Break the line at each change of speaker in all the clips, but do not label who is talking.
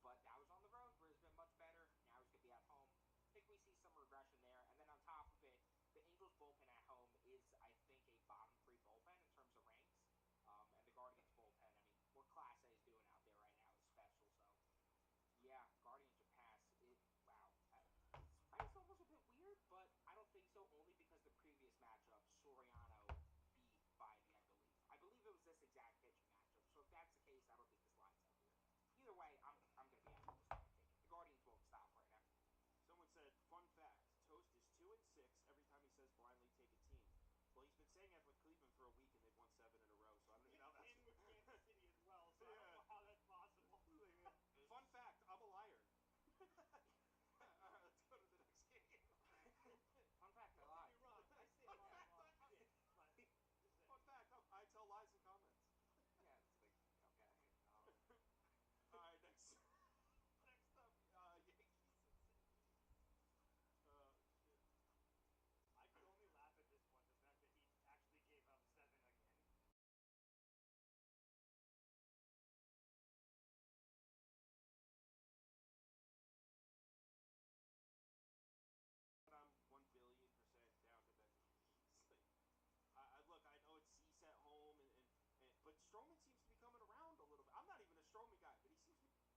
but that was on the road. Brisbane much better. Now he's going to be at home. I think we see some regression there. And then on top of it, the Angels bullpen at home is, I think, a bottom 3 bullpen in terms of ranks. And the Guardians bullpen, I mean, what Class A is doing out there right now is special. So, yeah, Guardians should pass. Wow. It's almost a bit weird, but I don't think so, only because the previous matchup, Soriano beat Biden, I believe. I believe it was this exact pitching matchup. So if that's the case, I don't think this line's up here. Either way, I'm going to be asking this guy to take it. The Guardians won't stop right now.
Someone said, fun fact, Toast is 2-6 every time he says blindly take a team. Well, he's been saying that with Cleveland for a week, and they've won 7 in a row, so I don't even know how that's...
In with Kansas City as well, so I don't know how that's possible.
Fun fact, I'm a liar. All right, let's go to the next game.
Fun fact, I
Don't
lied.
get me wrong, I say a lot of wrong shit, but just saying.
Fun fact, I tell lies in comments.
Yeah, it's like, okay.
All right, next up, Yankees and St. Louis. Shit.
I could only laugh at this one, the fact that he actually gave up 7 again.
I'm 1,000,000,000% down to bet the Yankees. Look, I know it's Cease at home, but Stroman seems to be coming around a little bit. I'm not even a Stroman guy, but he seems to be.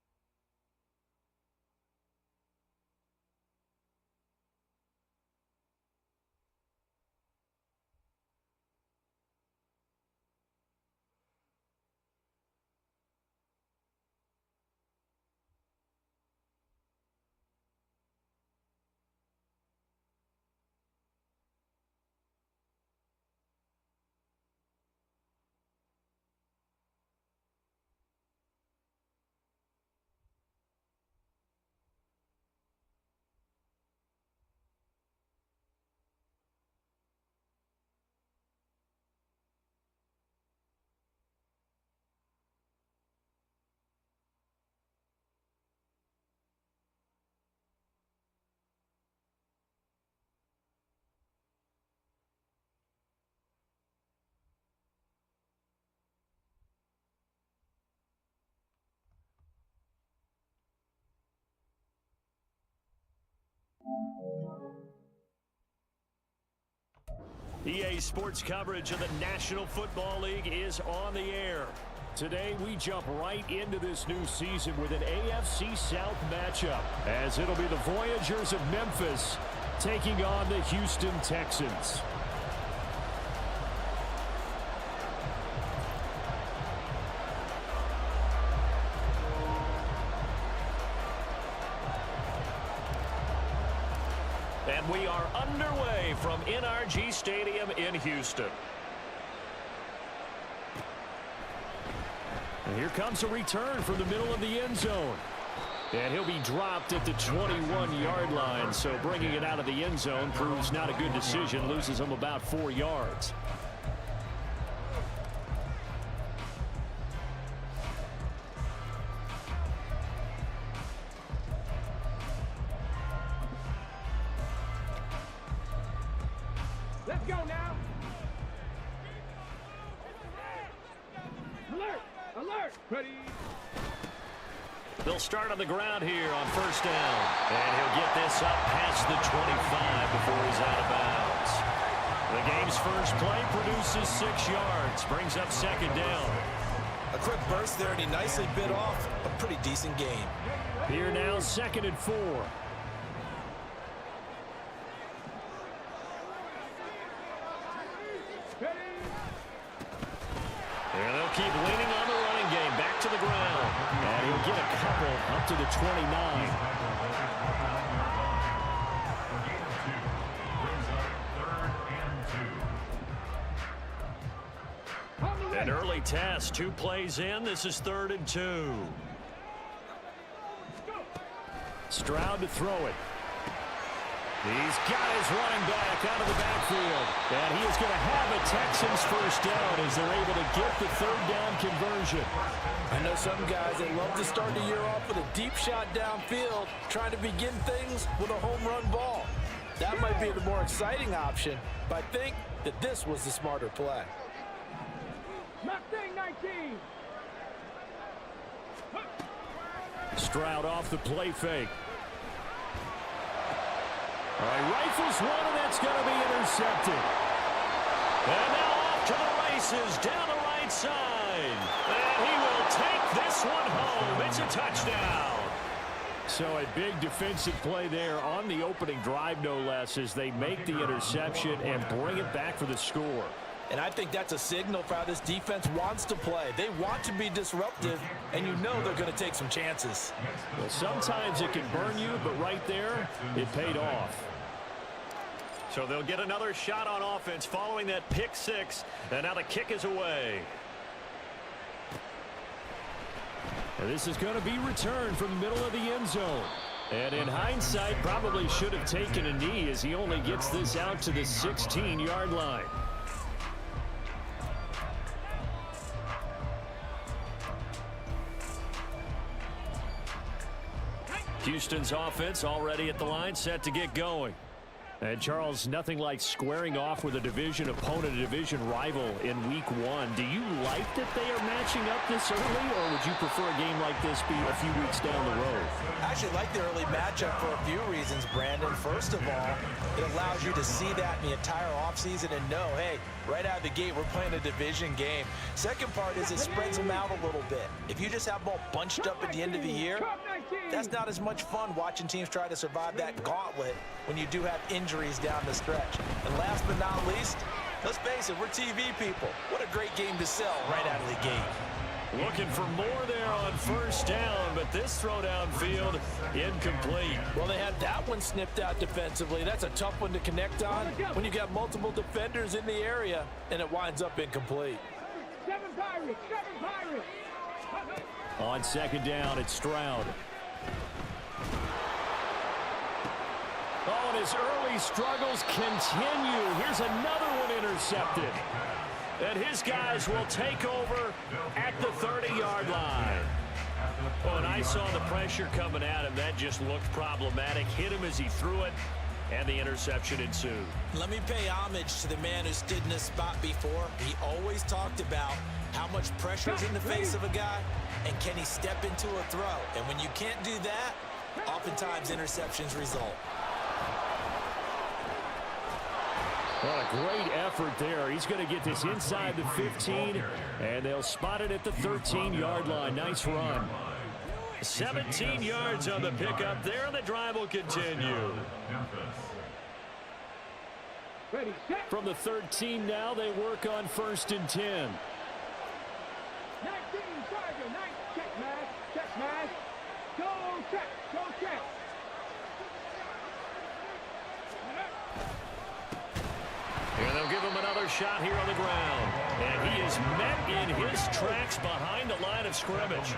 EA Sports coverage of the National Football League is on the air. Today, we jump right into this new season with an AFC South matchup, as it'll be the Voyagers of Memphis taking on the Houston Texans. And we are underway from NRG Stadium in Houston. And here comes a return from the middle of the end zone. And he'll be dropped at the 21-yard line, so bringing it out of the end zone proves not a good decision, loses him about 4 yards.
Let's go now. Alert! Alert! Ready?
They'll start on the ground here on first down. And he'll get this up past the 25 before he's out of bounds. The game's first play produces 6 yards, brings up second down.
A quick burst there, and he nicely bit off a pretty decent game.
Here now, 2nd and 4. And they'll keep leaning on the running game. Back to the ground. And he'll get a couple up to the 29. An early test. 2 plays in. This is 3rd and 2. Stroud to throw it. He's got his running back out of the backfield. And he is going to have a Texans first down as they're able to get the 3rd down conversion.
I know some guys, they love to start the year off with a deep shot downfield, trying to begin things with a home run ball. That might be the more exciting option, but I think that this was the smarter play.
Mustang 19.
Stroud off the play fake. All right, rifles one, and that's going to be intercepted. And now off to the races down the right side. And he will take this one home. It's a touchdown. So a big defensive play there on the opening drive, no less, as they make the interception and bring it back for the score.
And I think that's a signal for how this defense wants to play. They want to be disruptive, and you know they're going to take some chances.
Well, sometimes it can burn you, but right there, it paid off. So they'll get another shot on offense following that pick six, and now the kick is away. And this is going to be returned from the middle of the end zone. And in hindsight, probably should have taken a knee as he only gets this out to the 16-yard line. Houston's offense already at the line, set to get going. And, Charles, nothing like squaring off with a division opponent, a division rival in Week 1. Do you like that they are matching up this early, or would you prefer a game like this be a few weeks down the road?
I actually like the early matchup for a few reasons, Brandon. First of all, it allows you to see that in the entire offseason and know, hey, right out of the gate, we're playing a division game. Second part is it spreads them out a little bit. If you just have them all bunched up at the end of the year, that's not as much fun watching teams try to survive that gauntlet when you do have injuries down the stretch. And last but not least, let's face it, we're TV people. What a great game to sell right out of the gate.
Looking for more there on first down, but this throw downfield incomplete.
Well, they had that one snipped out defensively. That's a tough one to connect on when you got multiple defenders in the area, and it winds up incomplete.
Seven Pirates!
On second down, it's Stroud. Oh, and his early struggles continue. Here's another one intercepted. And his guys will take over at the 30-yard line. Oh, and I saw the pressure coming at him. That just looked problematic. Hit him as he threw it, and the interception ensued.
Let me pay homage to the man who stood in this spot before. He always talked about how much pressure is in the face of a guy, and can he step into a throw. And when you can't do that, oftentimes interceptions result.
Well, a great effort there. He's going to get this inside the 15, and they'll spot it at the 13-yard line. Nice run. 17 yards on the pickup there, and the drive will continue. From the 13 now, they work on 1st and 10.
19, Tiger, 9, check match. Go check.
And they'll give him another shot here on the ground. And he is met in his tracks behind the line of scrimmage.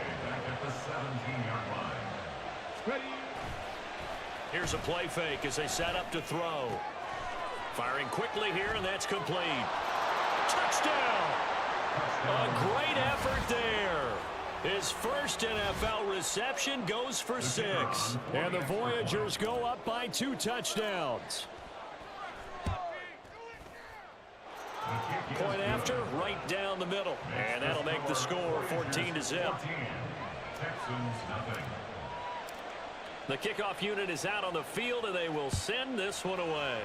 Here's a play fake as they set up to throw. Firing quickly here, and that's complete. Touchdown! A great effort there. His first NFL reception goes for 6. And the Voyagers go up by 2 touchdowns. Point after, right down the middle. And that'll make the score 14-0. The kickoff unit is out on the field, and they will send this one away.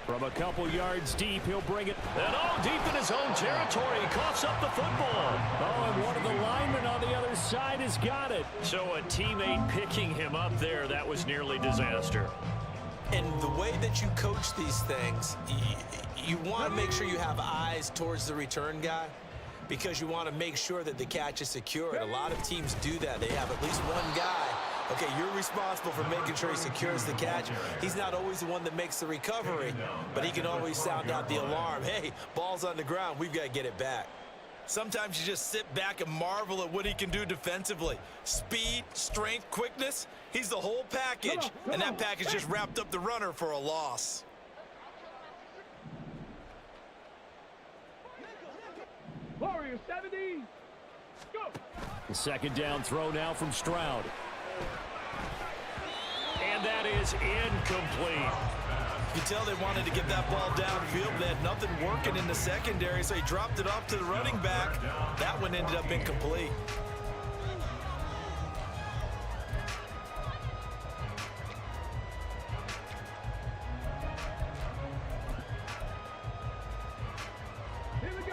From a couple yards deep, he'll bring it. And deep in his own territory, he coughs up the football. And one of the linemen on the other side has got it. So a teammate picking him up there, that was nearly disaster.
And the way that you coach these things, you want to make sure you have eyes towards the return guy because you want to make sure that the catch is secure. And a lot of teams do that. They have at least one guy. Okay, you're responsible for making sure he secures the catch. He's not always the one that makes the recovery, but he can always sound out the alarm. Hey, ball's on the ground. We've got to get it back. Sometimes you just sit back and marvel at what he can do defensively. Speed, strength, quickness, he's the whole package. And that package just wrapped up the runner for a loss.
Warrior 70, go!
The second down throw now from Stroud. And that is incomplete.
You can tell they wanted to get that ball downfield, but they had nothing something working in the secondary, so he dropped it off to the running back. That one ended up incomplete.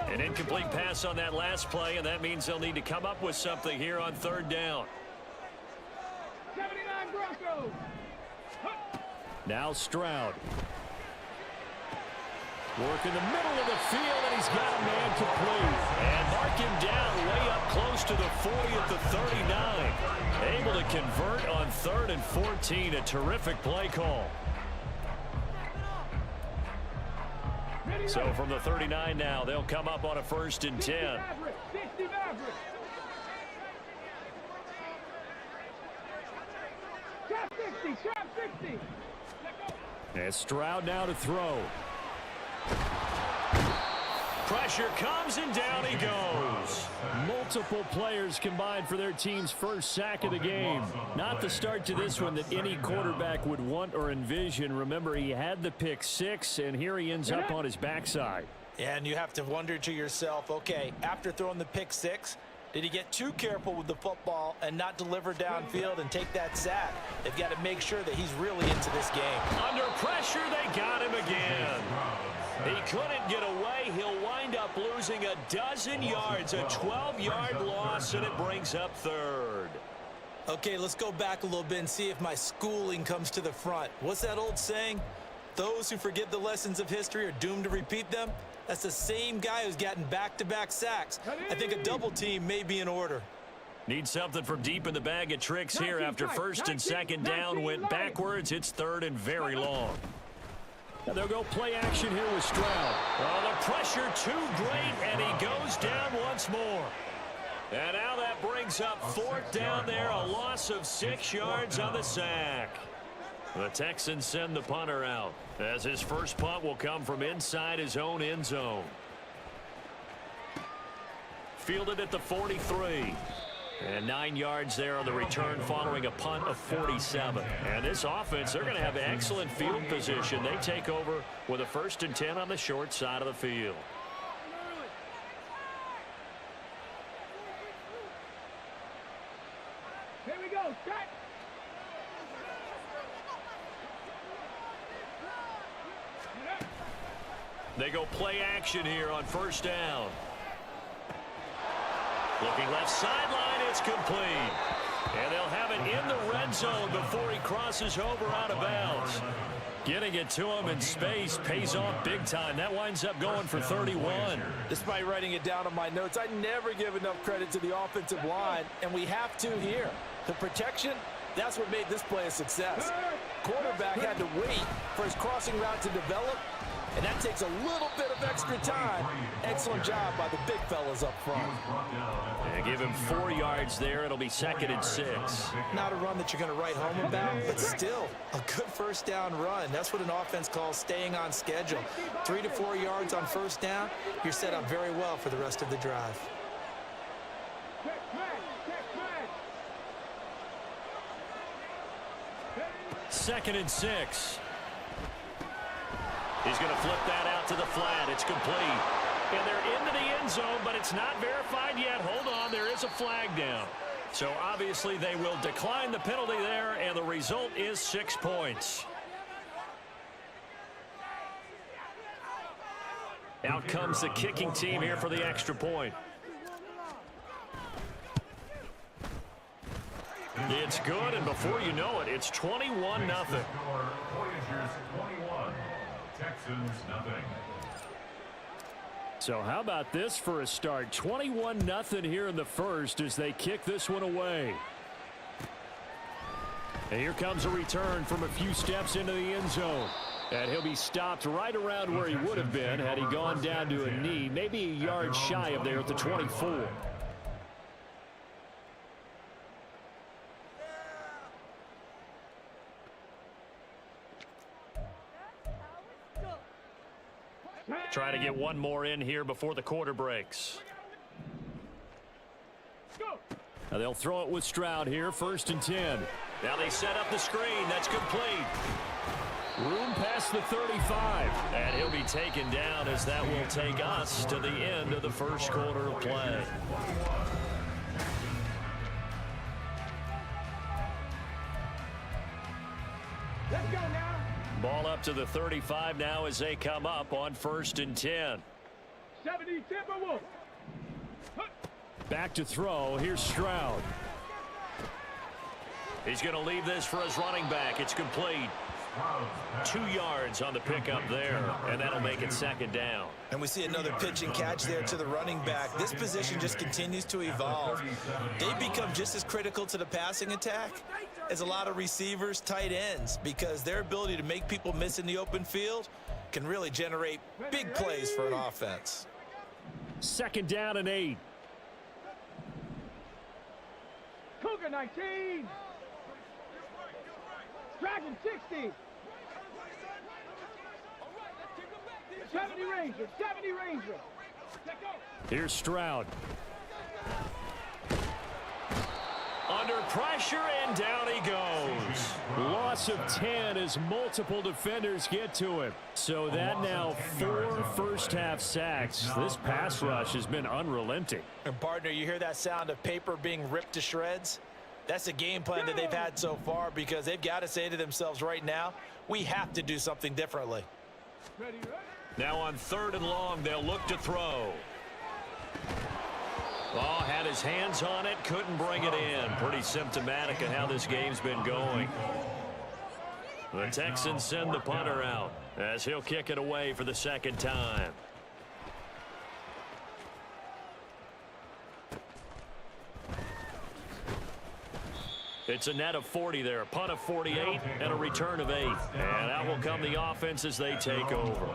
An incomplete pass on that last play, and that means they'll need to come up with something here on third down.
79 Broncos.
Now Stroud. Work in the middle of the field, and he's got a man complete. And mark him down way up close to the 40 at the 39. Able to convert on 3rd and 14. A terrific play call. So from the 39 now, they'll come up on a 1st and 10.
Trap 60.
And Stroud now to throw. Pressure comes, and down he goes. Multiple players combined for their team's first sack of the game. Not the start to this one that any quarterback would want or envision. Remember, he had the pick 6, and here he ends up on his backside.
And you have to wonder to yourself, okay, after throwing the pick 6, did he get too careful with the football and not deliver downfield and take that sack? They've got to make sure that he's really into this game.
Under pressure, they got him again. He couldn't get away. He'll wind up losing a dozen yards, a 12-yard loss, and it brings up 3rd.
Okay, let's go back a little bit and see if my schooling comes to the front. What's that old saying? Those who forget the lessons of history are doomed to repeat them. That's the same guy who's gotten back-to-back sacks. I think a double team may be in order.
Need something from deep in the bag of tricks here after 1st and 2nd down went backwards. It's 3rd and very long. Now they'll go play action here with Stroud. Oh, the pressure too great, and he goes down once more. And now that brings up 4th down there, a loss of 6 yards on the sack. The Texans send the punter out, as his first punt will come from inside his own end zone. Fielded at the 43. And 9 yards there on the return following a punt of 47. And this offense, they're going to have excellent field position. They take over with a 1st and 10 on the short side of the field.
Here we go. Cut.
They go play action here on 1st down. Looking left sideline, it's complete. And they'll have it in the red zone before he crosses over out of bounds. Getting it to him in space pays off big time. That winds up going for 31.
Despite writing it down on my notes, I never give enough credit to the offensive line, and we have to here. The protection, that's what made this play a success. Quarterback had to wait for his crossing route to develop, and that takes a little bit of extra time. Excellent job by the big fellas up front.
And give him 4 yards there. It'll be 2nd and 6.
Not a run that you're going to write home about, but still a good 1st down run. That's what an offense calls staying on schedule. 3 to 4 yards on 1st down, you're set up very well for the rest of the drive.
2nd and 6. He's going to flip that out to the flat. It's complete. And they're into the end zone, but it's not verified yet. Hold on, there is a flag down. So obviously they will decline the penalty there, and the result is 6 points. Out comes the kicking team here for the extra point. It's good, and before you know it, it's 21-0.
Voyagers 21, Texans nothing.
So how about this for a start? 21-0 here in the first as they kick this one away. And here comes a return from a few steps into the end zone. And he'll be stopped right around where he would have been had he gone down to a knee, maybe a yard shy of there at the 24. Trying to get one more in here before the quarter breaks. Now they'll throw it with Stroud here, 1st and 10. Now they set up the screen. That's complete. Room pass past the 35. And he'll be taken down as that will take us to the end of the first quarter of play.
Let's go now.
Ball up to the 35 now as they come up on 1st and 10.
70 Timberwolves.
Back to throw. Here's Stroud. He's going to leave this for his running back. It's complete. 2 yards on the pickup there, and that'll make it 2nd down.
And we see another pitch and catch there to the running back. This position just continues to evolve. They become just as critical to the passing attack as a lot of receivers, tight ends, because their ability to make people miss in the open field can really generate big plays for an offense.
2nd down and 8.
Cougar 19. Dragon 60. 70 Ranger. 70 Ranger.
Here's Stroud. Under pressure, and down he goes. Loss of 10 as multiple defenders get to him. So that now 4 first-half sacks. This pass rush has been unrelenting.
And partner, you hear that sound of paper being ripped to shreds? That's a game plan that they've had so far, because they've got to say to themselves right now, we have to do something differently.
Now on 3rd and long, they'll look to throw. Oh, had his hands on it, couldn't bring it in. Pretty symptomatic of how this game's been going. The Texans send the punter out as he'll kick it away for the 2nd time. It's a net of 40 there, a punt of 48, and a return of 8. And out will come the offense as they take over.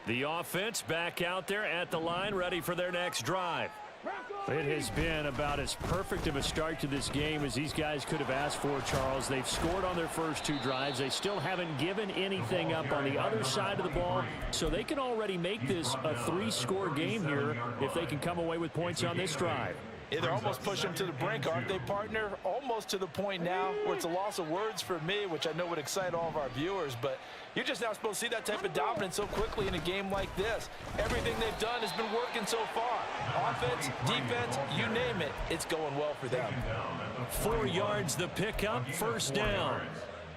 The offense back out there at the line, ready for their next drive. It has been about as perfect of a start to this game as these guys could have asked for, Charles. They've scored on their first 2 drives. They still haven't given anything up on the other side of the ball, so they can already make this a 3-score game here if they can come away with points on this drive.
Yeah, they're almost pushing them to the brink, aren't they, partner? Almost to the point now where it's a loss of words for me, which I know would excite all of our viewers, but you're just now supposed to see that type of dominance so quickly in a game like this. Everything they've done has been working so far. Offense, defense, you name it, it's going well for them.
4 yards the pickup, 1st down.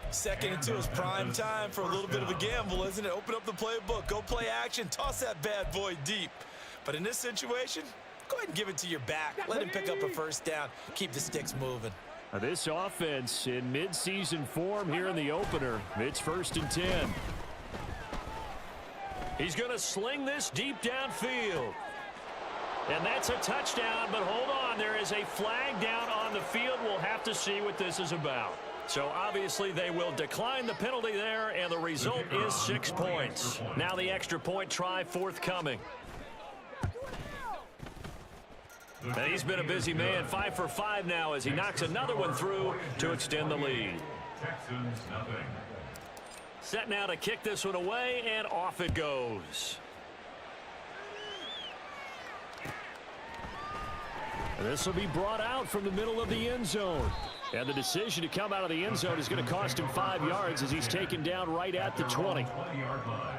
2nd and 2 is prime time for a little bit of a gamble, isn't it? Open up the playbook, go play action, toss that bad boy deep. But in this situation, go ahead and give it to your back. Let him pick up a 1st down. Keep the sticks moving.
This offense in mid-season form here in the opener. It's 1st and 10. He's going to sling this deep downfield. And that's a touchdown, but hold on. There is a flag down on the field. We'll have to see what this is about. So obviously they will decline the penalty there, and the result is 6 points. Now the extra point try forthcoming. And he's been a busy man, 5 for 5 now as he knocks another one through to extend the lead.
Texans nothing.
Set now to kick this one away, and off it goes. And this will be brought out from the middle of the end zone. And the decision to come out of the end zone is going to cost him 5 yards as he's taken down right at the 20.
20-yard line.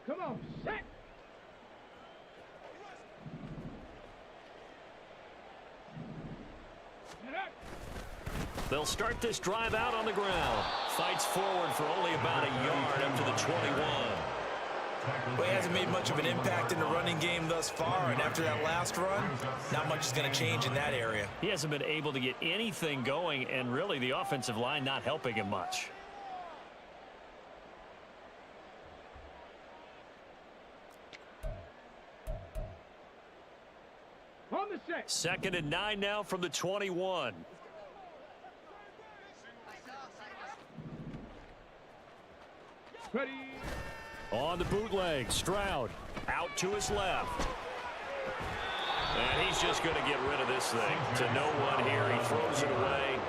Come on, set.
They'll start this drive out on the ground. Fights forward for only about a yard up to the 21.
Well, he hasn't made much of an impact in the running game thus far, and after that last run, not much is going to change in that area.
He hasn't been able to get anything going, and really the offensive line not helping him much.
On the set.
2nd and 9 now from the 21.
Ready.
On the bootleg, Stroud out to his left. And he's just going to get rid of this thing to no one here. He throws it away,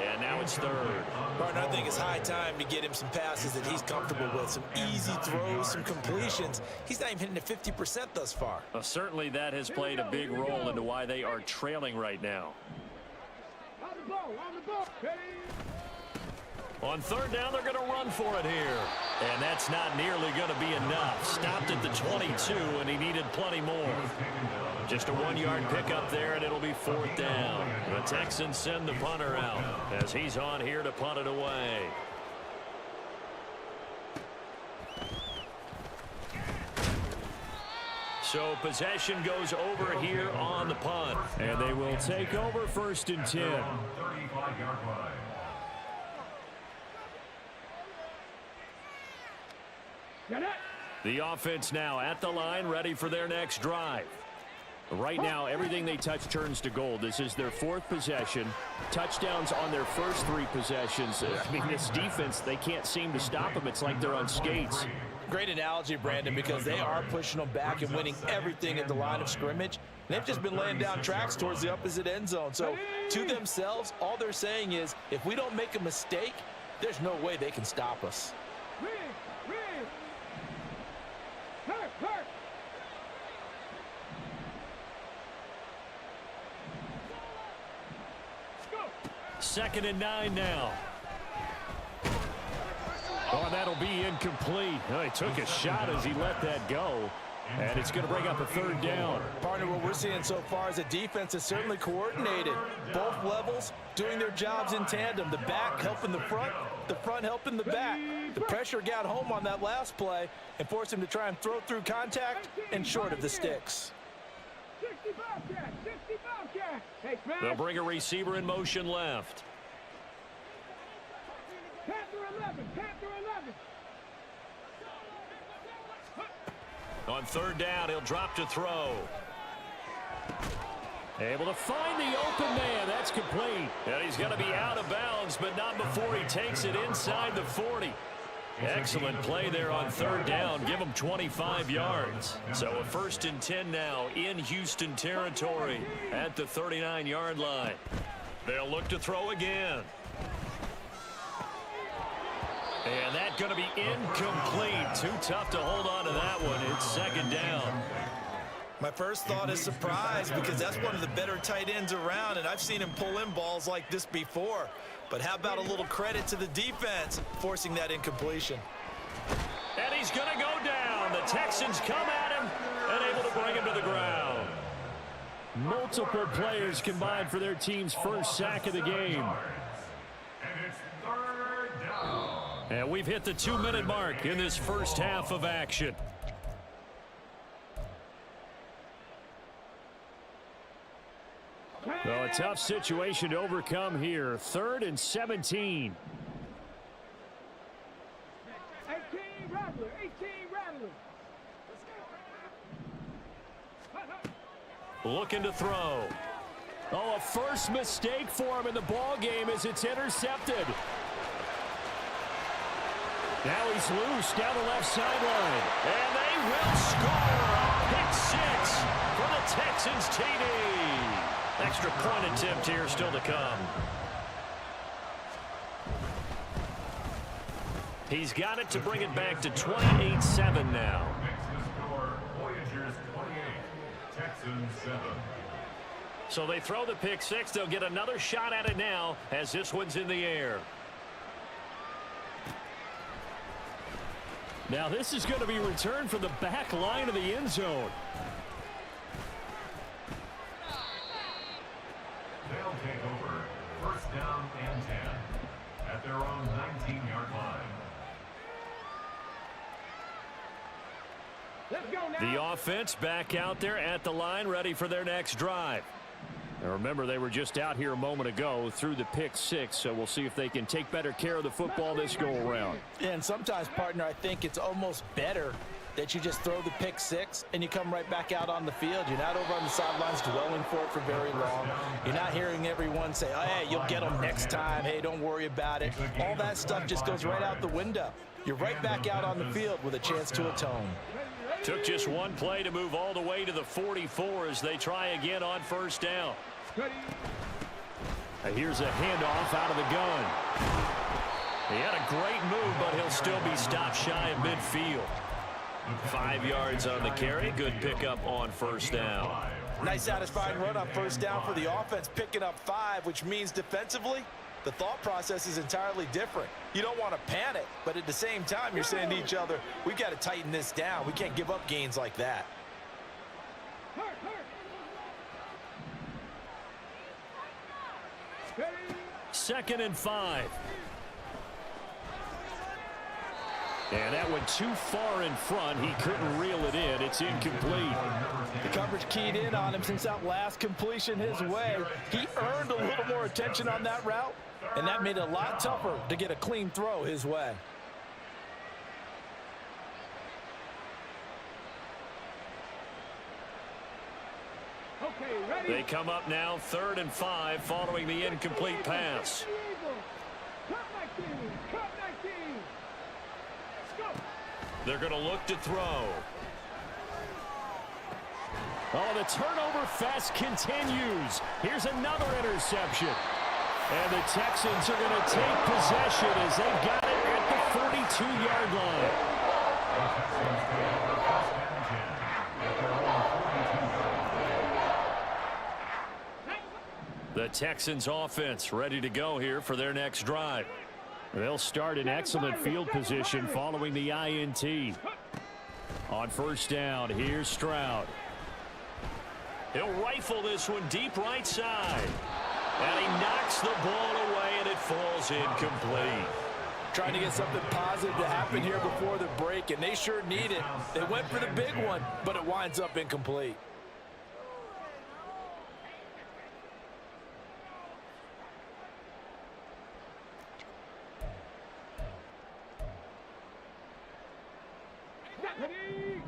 and and now it's third.
Partner, I think it's high time to get him some passes that he's comfortable with, some easy throws, some completions. He's not even hitting the 50% thus far.
Well, certainly that has played a big role into why they are trailing right now.
On the ball, on the ball.
On third down, they're going to run for it here. And that's not nearly going to be enough. Stopped at the 22, and he needed plenty more. Just a 1-yard pickup there, and it'll be fourth down. The Texans send the punter out as he's on here to punt it away. So possession goes over here on the punt. And they will take over first and 10.
35-yard line.
The offense now at the line, ready for their next drive. Right now, everything they touch turns to gold. This is their fourth possession. Touchdowns on their first 3 possessions. I mean, this defense, they can't seem to stop them. It's like they're on skates.
Great analogy, Brandon, because they are pushing them back and winning everything at the line of scrimmage. They've just been laying down tracks towards the opposite end zone. So to themselves, all they're saying is, if we don't make a mistake, there's no way they can stop us.
Second and 9 now. Oh, that'll be incomplete. Oh, he took a shot as he let that go. And it's going to bring up a third down.
Partner, what we're seeing so far is a defense is certainly coordinated. Both levels doing their jobs in tandem. The back helping the front helping the back. The pressure got home on that last play and forced him to try and throw through contact and short of the sticks.
60 Bobcat, 60 Bobcat. Hey,
They'll bring a receiver in motion left.
Panther 11, Panther 11.
On third down, he'll drop to throw. Able to find the open man. That's complete. And he's going to be out of bounds, but not before he takes it inside the 40. Excellent play there on third down. Give him 25 yards. So a first and 10 now in Houston territory at the 39-yard line. They'll look to throw again. And that's going to be incomplete. Too tough to hold on to that one. It's second down.
My first thought is surprise, because that's one of the better tight ends around, and I've seen him pull in balls like this before. But how about a little credit to the defense forcing that incompletion?
And he's going to go down. The Texans come at him and able to bring him to the ground. Multiple players combined for their team's first sack of the game.
And it's third down.
And we've hit the 2-minute mark in this first half of action. Well, a tough situation to overcome here. 3rd and 17.
18 Rattler, 18 Rattler.
Looking to throw. Oh, a first mistake for him in the ball game as it's intercepted. Now he's loose down the left sideline. And they will score a pick 6 for the Texans TD. Extra point attempt here still to come. He's got it to bring it back to 28-7 now.
Next to score, Voyagers 28, Texans 7.
So they throw the pick 6. They'll get another shot at it now as this one's in the air. Now this is going to be returned from the back line of the end zone.
They'll take over first down and 10 at their own 19-yard line.
Let's go now.
The offense back out there at the line, ready for their next drive. Now remember, they were just out here a moment ago through the pick 6, so we'll see if they can take better care of the football this go-around.
Yeah, and sometimes, partner, I think it's almost better that you just throw the pick 6 and you come right back out on the field. You're not over on the sidelines dwelling for it for very long. You're not hearing everyone say, oh, hey, you'll get them next time. Hey, don't worry about it. All that stuff just goes right out the window. You're right back out on the field with a chance to atone.
Took just one play to move all the way to the 44 as they try again on first down. Here's a handoff out of the gun. He had a great move, but he'll still be stopped shy of midfield. 5 yards on the carry. Good pickup on first down.
Nice satisfying run on first down for the offense, picking up 5, which means defensively, the thought process is entirely different. You don't want to panic, but at the same time, you're saying to each other, we've got to tighten this down. We can't give up gains like that.
Second and 5. And that went too far in front. He couldn't reel it in. It's incomplete.
The coverage keyed in on him since that last completion his way. He earned a little more attention on that route, and that made it a lot tougher to get a clean throw his way.
Okay, ready.
They come up now 3rd and 5 following the incomplete pass. They're going to look to throw. Oh, the turnover fest continues. Here's another interception. And the Texans are going to take possession as they've got it at the 42-yard line. The Texans offense ready to go here for their next drive. They'll start in excellent field position following the INT. On first down, here's Stroud. He'll rifle this one deep right side. And he knocks the ball away, and it falls incomplete.
Trying to get something positive to happen here before the break, and they sure need it. They went for the big one, but it winds up incomplete.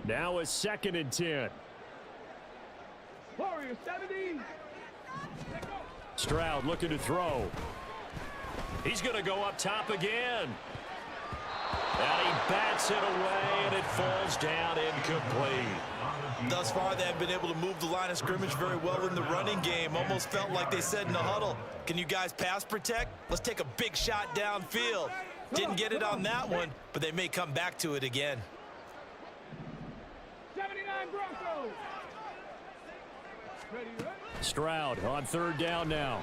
Now a 2nd and 10.
Warrior 70.
Stroud looking to throw. He's going to go up top again. And he bats it away, and it falls down incomplete.
Thus far, they have been able to move the line of scrimmage very well in the running game. Almost felt like they said in the huddle, can you guys pass protect? Let's take a big shot downfield. Didn't get it on that one, but they may come back to it again.
79 Broncos. Ready.
Stroud on 3rd down now.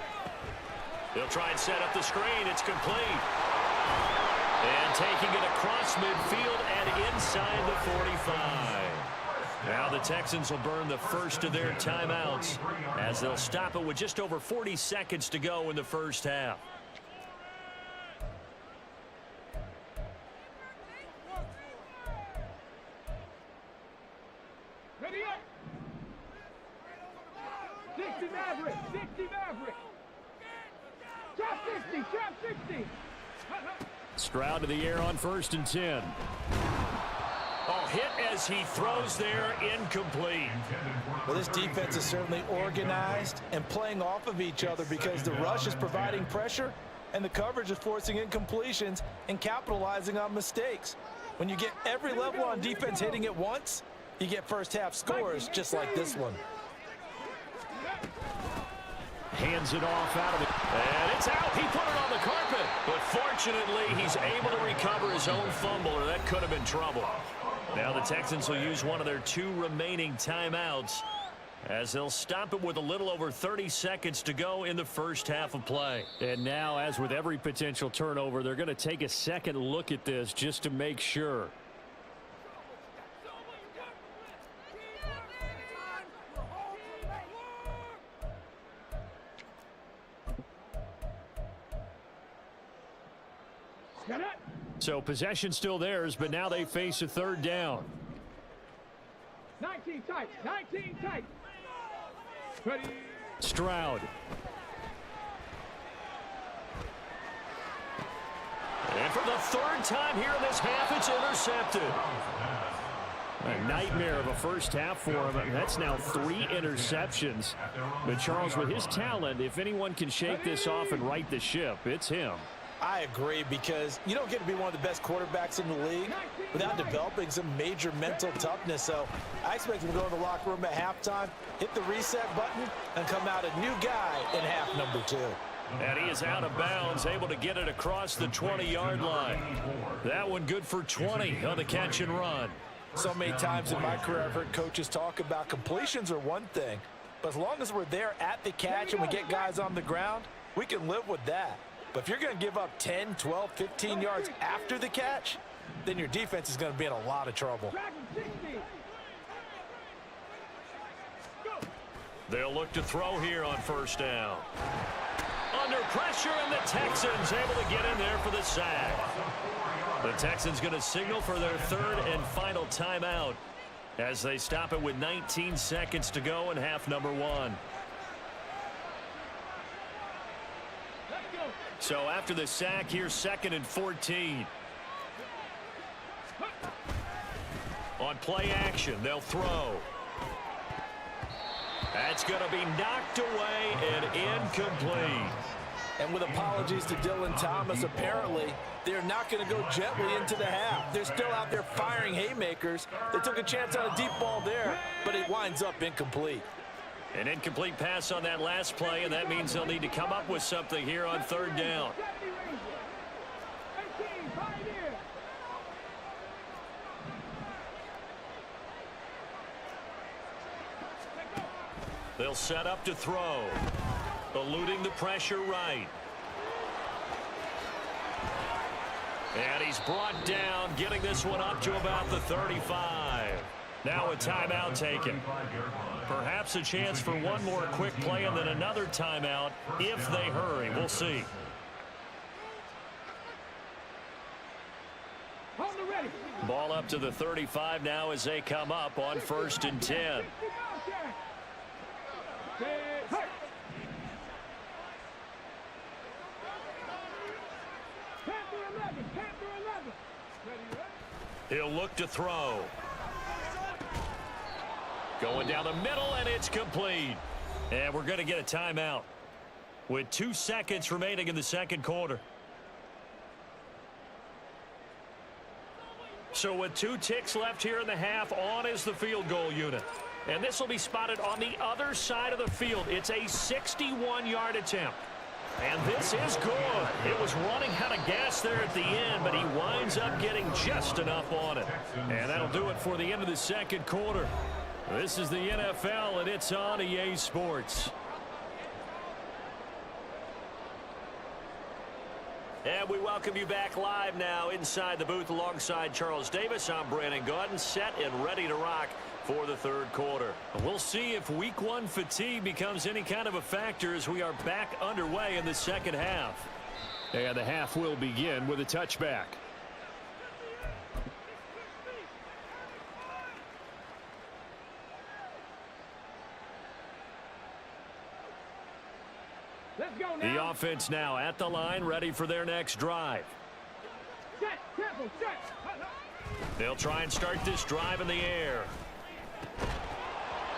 He'll try and set up the screen. It's complete. And taking it across midfield and inside the 45. Now the Texans will burn the first of their timeouts as they'll stop it with just over 40 seconds to go in the first half.
Ready up. 60 Maverick. 60 Maverick. Trap 60. Trap 60.
Stroud to the air on 1st and 10. Oh, hit as he throws there, incomplete.
Well, this defense is certainly organized and playing off of each other because the rush is providing pressure and the coverage is forcing incompletions and capitalizing on mistakes. When you get every level on defense hitting at once, you get first half scores just like this one.
Hands it off out of it. And it's out. He put it on the carpet. But fortunately, he's able to recover his own fumble, or that could have been trouble. Now the Texans will use one of their 2 remaining timeouts as they'll stop it with a little over 30 seconds to go in the first half of play. And now, as with every potential turnover, they're going to take a second look at this just to make sure. So possession still theirs, but now they face a 3rd down.
19 tight. 19 tight. Ready.
Stroud. And for the 3rd time here in this half, it's intercepted. A nightmare of a first half for him. That's now 3 interceptions. But Charles, with his talent, if anyone can shake this off and right the ship, it's him.
I agree, because you don't get to be one of the best quarterbacks in the league without developing some major mental toughness. So I expect him to go in the locker room at halftime, hit the reset button, and come out a new guy in half number 2.
And he is out of bounds, able to get it across the 20-yard line. That one good for 20 on the catch and run.
So many times in my career I've heard coaches talk about completions are one thing, but as long as we're there at the catch and we get guys on the ground, we can live with that. But if you're going to give up 10, 12, 15 yards after the catch, then your defense is going to be in a lot of trouble.
They'll look to throw here on first down. Under pressure, and the Texans able to get in there for the sack. The Texans going to signal for their third and final timeout as they stop it with 19 seconds to go in half number one. So after the sack, here's 2nd and 14. On play action, they'll throw. That's going to be knocked away and incomplete.
And with apologies to Dylan Thomas, apparently they're not going to go gently into the half. They're still out there firing haymakers. They took a chance on a deep ball there, but it winds up incomplete.
An incomplete pass on that last play, and that means they'll need to come up with something here on third down. They'll set up to throw. Eluding the pressure right. And he's brought down, getting this one up to about the 35. Now a timeout taken. Perhaps a chance for one more quick play and then another timeout if they hurry. We'll see. Ball up to the 35 now as they come up on 1st and 10. He'll look to throw. Going down the middle, and it's complete. And we're going to get a timeout with 2 seconds remaining in the second quarter. So with 2 ticks left here in the half, on is the field goal unit. And this will be spotted on the other side of the field. It's a 61-yard attempt. And this is good. It was running out of gas there at the end, but he winds up getting just enough on it. And that'll do it for the end of the second quarter. This is the NFL, and it's on EA Sports. And we welcome you back live now inside the booth alongside Charles Davis. I'm Brandon Gordon, set and ready to rock for the third quarter. We'll see if week 1 fatigue becomes any kind of a factor as we are back underway in the second half. And the half will begin with a touchback.
Let's go now.
The offense now at the line, ready for their next drive.
Set, tempo, set.
They'll try and start this drive in the air.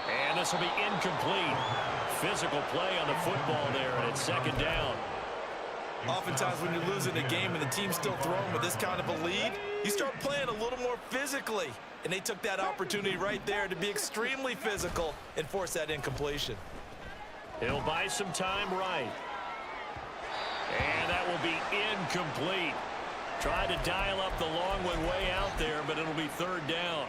And this will be incomplete. Physical play on the football there, and it's 2nd down.
Oftentimes when you're losing a game and the team's still throwing with this kind of a lead, you start playing a little more physically. And they took that opportunity right there to be extremely physical and force that incompletion.
He'll buy some time right. And that will be incomplete. Tried to dial up the long one way out there, but it'll be 3rd down.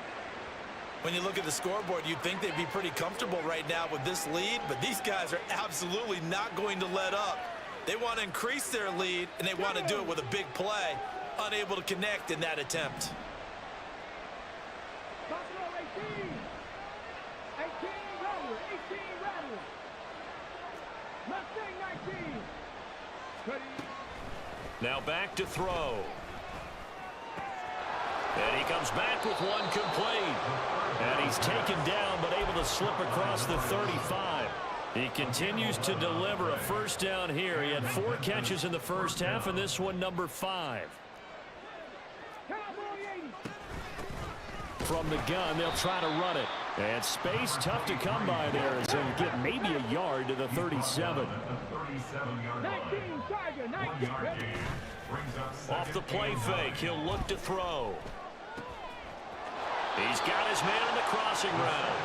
When you look at the scoreboard, you'd think they'd be pretty comfortable right now with this lead, but these guys are absolutely not going to let up. They want to increase their lead, and they want to do it with a big play, unable to connect in that attempt.
Now back to throw. And he comes back with one complete. And he's taken down but able to slip across the 35. He continues to deliver a first down here. He had 4 catches in the first half, and this one number 5. From the gun, they'll try to run it. And space tough to come by there as he'll get maybe a yard to the 37. Off the play fake, he'll look to throw. He's got his man in the crossing route.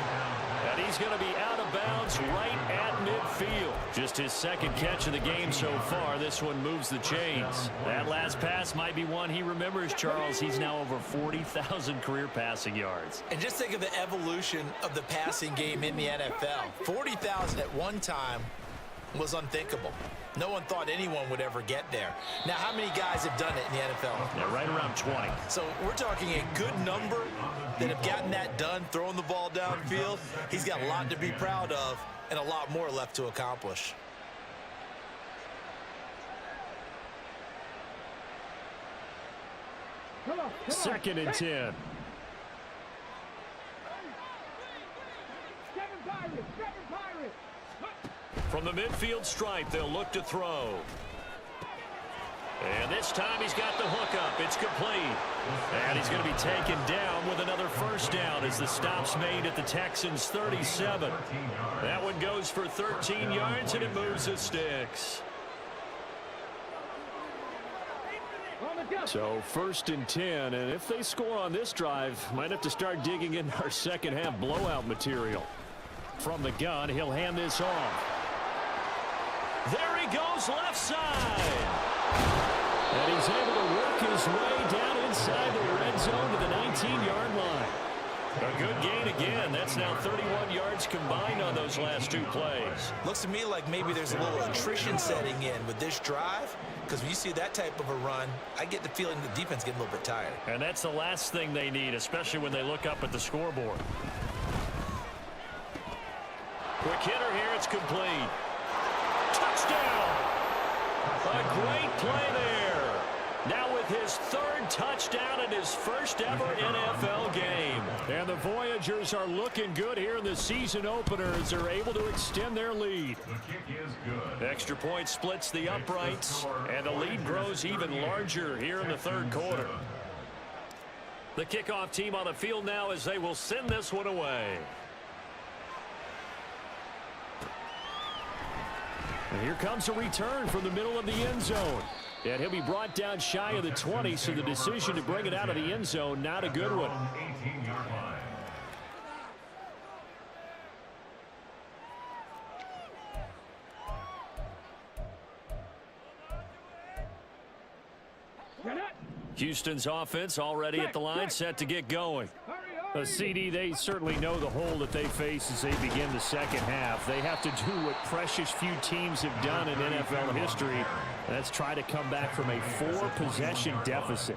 And he's going to be out of bounds right at midfield. Just his second catch of the game so far. This one moves the chains. That last pass might be one he remembers, Charles. He's now over 40,000 career passing yards.
And just think of the evolution of the passing game in the NFL. 40,000 at one time was unthinkable. No one thought anyone would ever get there. Now, how many guys have done it in the NFL?
Yeah, right around 20.
So we're talking a good number that have gotten that done, throwing the ball downfield. He's got a lot to be proud of and a lot more left to accomplish.
Second and 10.
Seven Pirates.
From the midfield stripe, they'll look to throw. And this time he's got the hook up. It's complete. And he's going to be taken down with another first down as the stop's made at the Texans' 37. That one goes for 13 yards, and it moves the sticks. So first and 10, and if they score on this drive, might have to start digging in our second half blowout material. From the gun, he'll hand this off. There he goes, left side. And he's able to work his way down inside the red zone to the 19-yard line. A good gain again. That's now 31 yards combined on those last two plays.
Looks to me like maybe there's a little attrition setting in with this drive, because when you see that type of a run, I get the feeling the defense getting a little bit tired.
And that's the last thing they need, especially when they look up at the scoreboard. Quick hitter here, it's complete. Touchdown! A great play there. Now with his third touchdown in his first ever NFL game. And the Voyagers are looking good here in the season opener as they're able to extend their lead.
The kick is good.
Extra point splits the uprights, and the lead grows even larger here in the third quarter. The kickoff team on the field now as they will send this one away. And here comes a return from the middle of the end zone. And he'll be brought down shy of the 20, so the decision to bring it out of the end zone, not a good one.
18-yard line.
Houston's offense already at the line, set to get going. CD, they certainly know the hole that they face as they begin the second half. They have to do what precious few teams have done in NFL history. That's try to come back from a 4-possession deficit.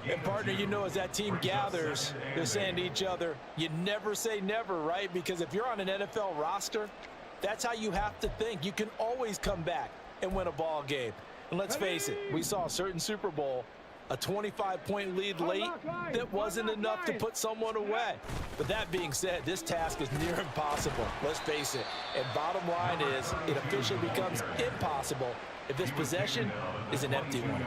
And, partner, you know, as that team gathers, they're saying to each other, you never say never, right? Because if you're on an NFL roster, that's how you have to think. You can always come back and win a ball game. And let's face it, we saw a certain Super Bowl, a 25-point lead late that wasn't enough to put someone away. But that being said, this task is near impossible. Let's face it. And bottom line is, it officially becomes impossible if this possession is an empty one.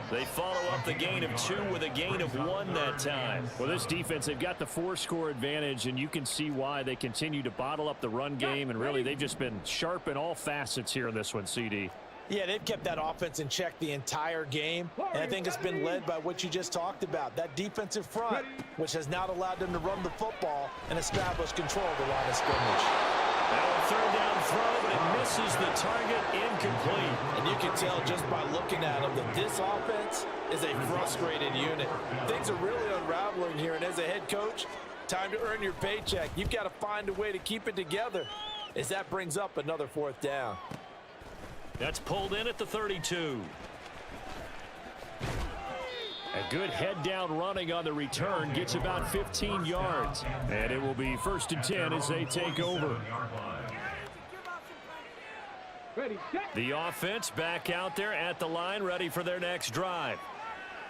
They follow up the gain of 2 with a gain of 1 that time. Well, this defense, they've got the 4-score advantage, and you can see why they continue to bottle up the run game, and really they've just been sharp in all facets here in this one, CD.
Yeah, they've kept that offense in check the entire game, and I think it's been led by what you just talked about, that defensive front, which has not allowed them to run the football and establish control of the line of scrimmage.
Now a third down throw, but it misses the target, incomplete.
And you can tell just by looking at them that this offense is a frustrated unit. Things are really unraveling here, and as a head coach, time to earn your paycheck. You've got to find a way to keep it together as that brings up another 4th down.
That's pulled in at the 32. A good head down running on the return, gets about 15 yards. And it will be 1st and 10 as they take over. The offense back out there at the line, ready for their next drive.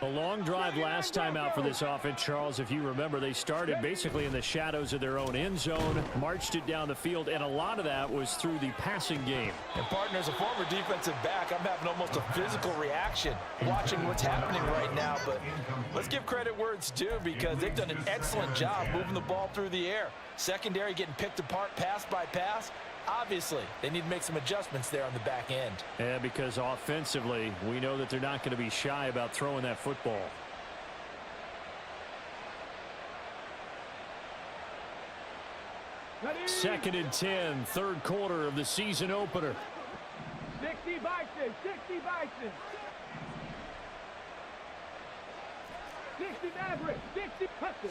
A long drive last time out for this offense, Charles. If you remember, they started basically in the shadows of their own end zone, marched it down the field, and a lot of that was through the passing game.
And, partner, as a former defensive back, I'm having almost a physical reaction watching what's happening right now. But let's give credit where it's due, because they've done an excellent job moving the ball through the air. Secondary getting picked apart pass by pass. Obviously, they need to make some adjustments there on the back end.
Yeah, because offensively, we know that they're not going to be shy about throwing that football. 2nd and 10, third quarter of the season opener.
60 Bison, 60 Bison. 60 Maverick, 60 Hudson.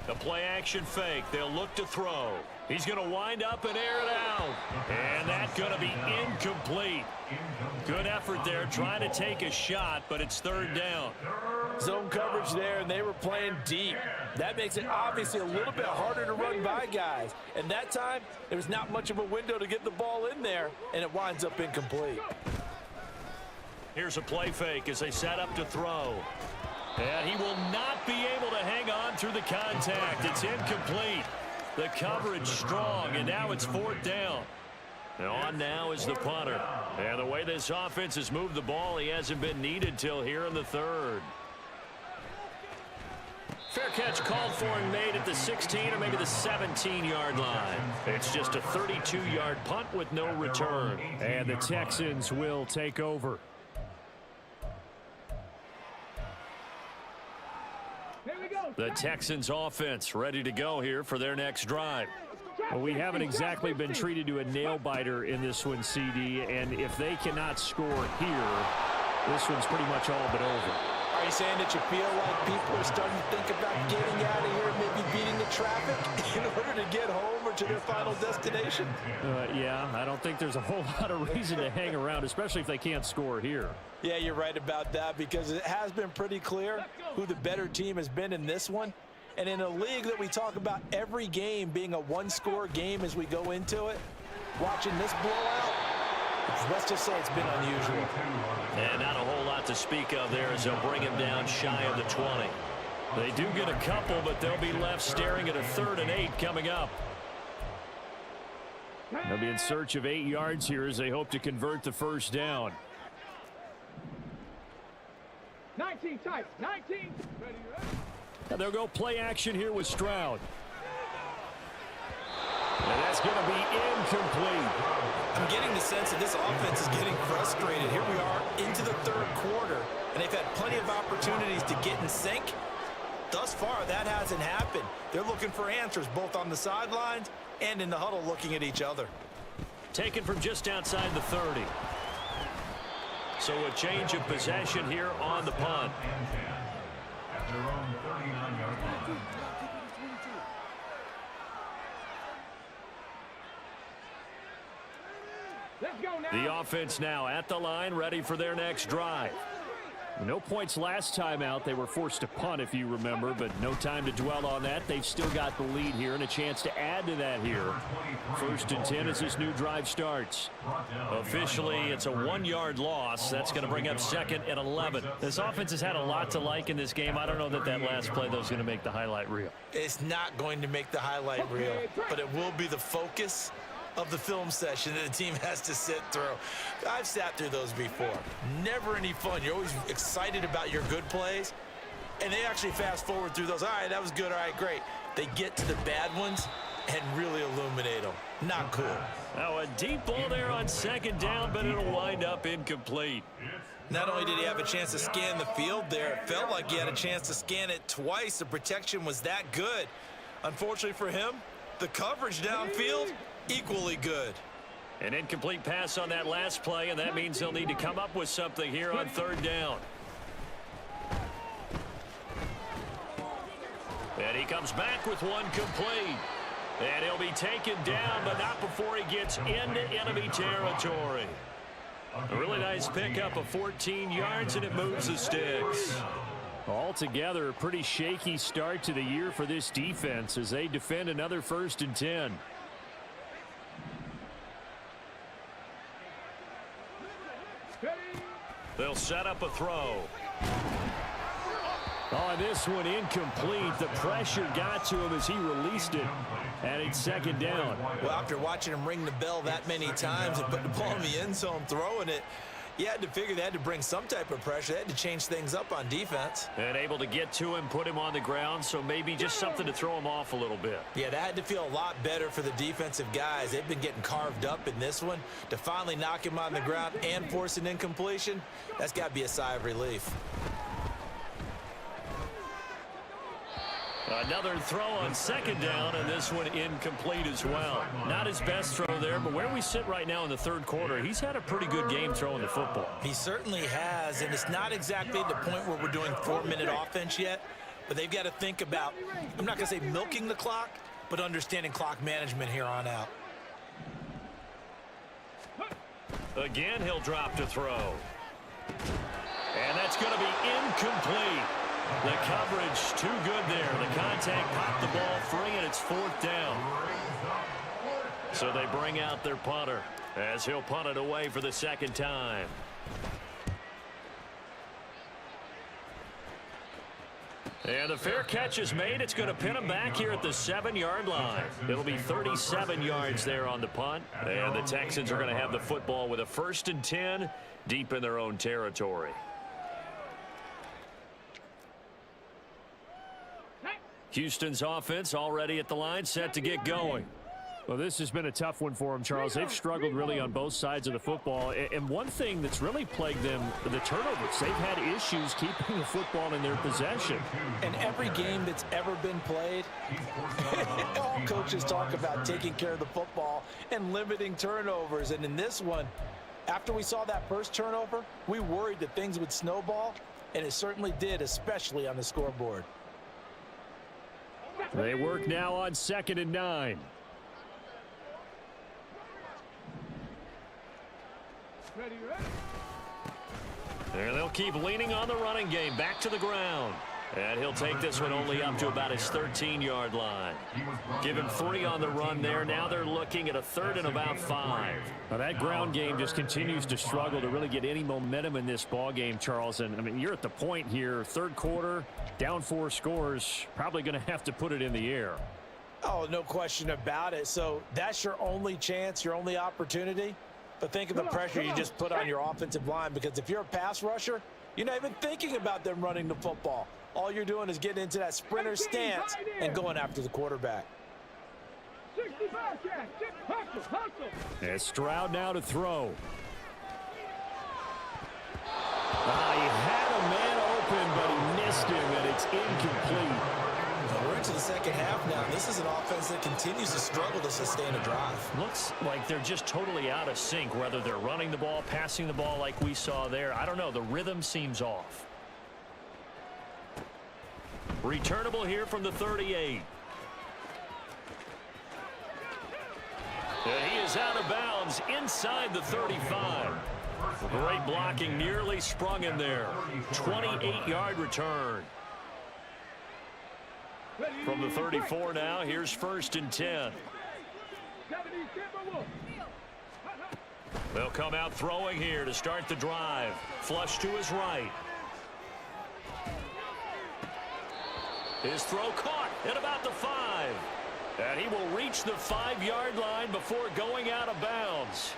The play action fake. They'll look to throw. He's going to wind up and air it out. And that's going to be incomplete. Good effort there trying to take a shot, but it's third down.
Zone coverage there, and they were playing deep. That makes it obviously a little bit harder to run by guys. And that time, there was not much of a window to get the ball in there, and it winds up incomplete.
Here's a play fake as they set up to throw. And he will not be able to hang on through the contact. It's incomplete. The coverage strong, and now it's fourth down. And on now is the punter. And the way this offense has moved the ball, he hasn't been needed till here in the third. Fair catch called for and made at the 16 or maybe the 17-yard line. It's just a 32-yard punt with no return. And the Texans will take over. The Texans offense ready to go here for their next drive. Well, we haven't exactly been treated to a nail-biter in this one, CD, and if they cannot score here, this one's pretty much all but over.
Are you saying that you feel like people are starting to think about getting out of here and maybe beating the traffic in order to get home or to their final destination?
Yeah, I don't think there's a whole lot of reason to hang around, especially if they can't score here.
Yeah, you're right about that because it has been pretty clear who the better team has been in this one. And in a league that we talk about every game being a one-score game as we go into it, watching this blowout, let's just say it's been unusual.
And not a whole lot to speak of there as they'll bring him down shy of the 20. They do get a couple, but they'll be left staring at a 3rd and 8 coming up. They'll be in search of 8 yards here as they hope to convert the first down.
19 tight, 19.
And they'll go play action here with Stroud. And that's going to be incomplete.
I'm getting the sense that this offense is getting frustrated. Here we are into the third quarter, and they've had plenty of opportunities to get in sync. Thus far, that hasn't happened. They're looking for answers both on the sidelines and in the huddle looking at each other.
Taken from just outside the 30. So a change of possession here on the punt.
At their own 39-yard line.
Let's go now.
The offense now at the line, ready for their next drive. No points last time out. They were forced to punt, if you remember, but no time to dwell on that. They've still got the lead here and a chance to add to that here. 1st and 10 as this new drive starts. Officially, it's a 1-yard loss. That's going to bring up 2nd and 11. This offense has had a lot to like in this game. I don't know that that last play, though, is going to make the highlight reel.
It's not going to make the highlight reel, but it will be the focus of the film session that the team has to sit through. I've sat through those before. Never any fun. You're always excited about your good plays, and they actually fast forward through those. All right, that was good. All right, great. They get to the bad ones and really illuminate them. Not cool.
Now a deep ball there on 2nd down, but it'll wind up incomplete.
Not only did he have a chance to scan the field there, it felt like he had a chance to scan it twice. The protection was that good. Unfortunately for him, the coverage downfield, equally good.
An incomplete pass on that last play, and that means they'll need to come up with something here on 3rd down. And he comes back with one complete. And he'll be taken down, but not before he gets into enemy territory. A really nice pickup of 14 yards, and it moves the sticks. Altogether, a pretty shaky start to the year for this defense as they defend another 1st and 10. They'll set up a throw. Oh, this one incomplete. The pressure got to him as he released it. And it's 2nd down.
Well, after watching him ring the bell that many times and put the ball in the end zone, throwing it, you had to figure they had to bring some type of pressure. They had to change things up on defense.
And able to get to him, put him on the ground, so maybe just something to throw him off a little bit.
Yeah, that had to feel a lot better for the defensive guys. They've been getting carved up in this one. To finally knock him on the ground and force an incompletion, that's got to be a sigh of relief.
Another throw on second down, and this one incomplete as well. Not his best throw there, but where we sit right now in the third quarter, he's had a pretty good game throwing the football.
He certainly has, and it's not exactly the point where we're doing 4-minute offense yet, but they've got to think about, I'm not going to say milking the clock, but understanding clock management here on out.
Again, he'll drop to throw. And that's going to be incomplete. The coverage too good there. The contact popped the ball free, and it's fourth down. So they bring out their punter as he'll punt it away for the second time. And the fair catch is made. It's going to pin him back here at the 7-yard line. It'll be 37 yards there on the punt. And the Texans are going to have the football with a 1st and 10 deep in their own territory. Houston's offense already at the line, set to get going.
Well, this has been a tough one for them, Charles. They've struggled really on both sides of the football. And one thing that's really plagued them, the turnovers. They've had issues keeping the football in their possession.
And every game that's ever been played, all coaches talk about taking care of the football and limiting turnovers. And in this one, after we saw that first turnover, we worried that things would snowball, and it certainly did, especially on the scoreboard.
They work now on 2nd and 9.
And they'll keep leaning on the running game. Back to the ground. And he'll take this one only up to about his 13-yard line. Give him 3 on the run there. Now they're looking at a 3rd and about 5.
Now that ground game just continues to struggle to really get any momentum in this ball game, Charles. And I mean, you're at the point here, third quarter, down 4 scores, probably going to have to put it in the air.
Oh, no question about it. So that's your only chance, your only opportunity. But think of the pressure you just put on your offensive line, because if you're a pass rusher, you're not even thinking about them running the football. All you're doing is getting into that sprinter stance and going after the quarterback.
And Stroud now to throw. He had a man open, but he missed him, and it's incomplete.
We're into the second half now. This is an offense that continues to struggle to sustain a drive.
Looks like they're just totally out of sync, whether they're running the ball, passing the ball like we saw there. I don't know. The rhythm seems off. Returnable here from the 38. And he is out of bounds inside the 35. Great blocking, nearly sprung in there. 28-yard return. From the 34 now, here's 1st and 10. They'll come out throwing here to start the drive. Flush to his right. His throw caught at about the 5. And he will reach the 5-yard line before going out of bounds.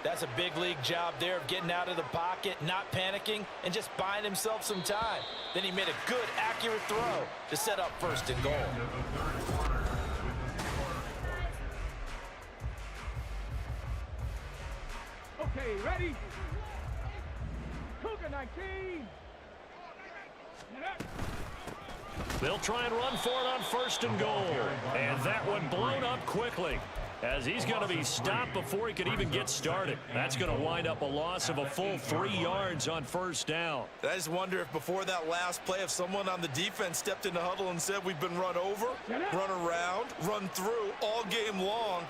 That's a big league job there of getting out of the pocket, not panicking, and just buying himself some time. Then he made a good, accurate throw to set up 1st and goal.
Okay, ready? Cougar 19.
They'll try and run for it on 1st and goal. And that one blown up quickly, as he's going to be stopped before he could even get started. That's going to wind up a loss of a full 3 yards on 1st down.
I just wonder if before that last play, if someone on the defense stepped in the huddle and said, we've been run over, run around, run through all game long.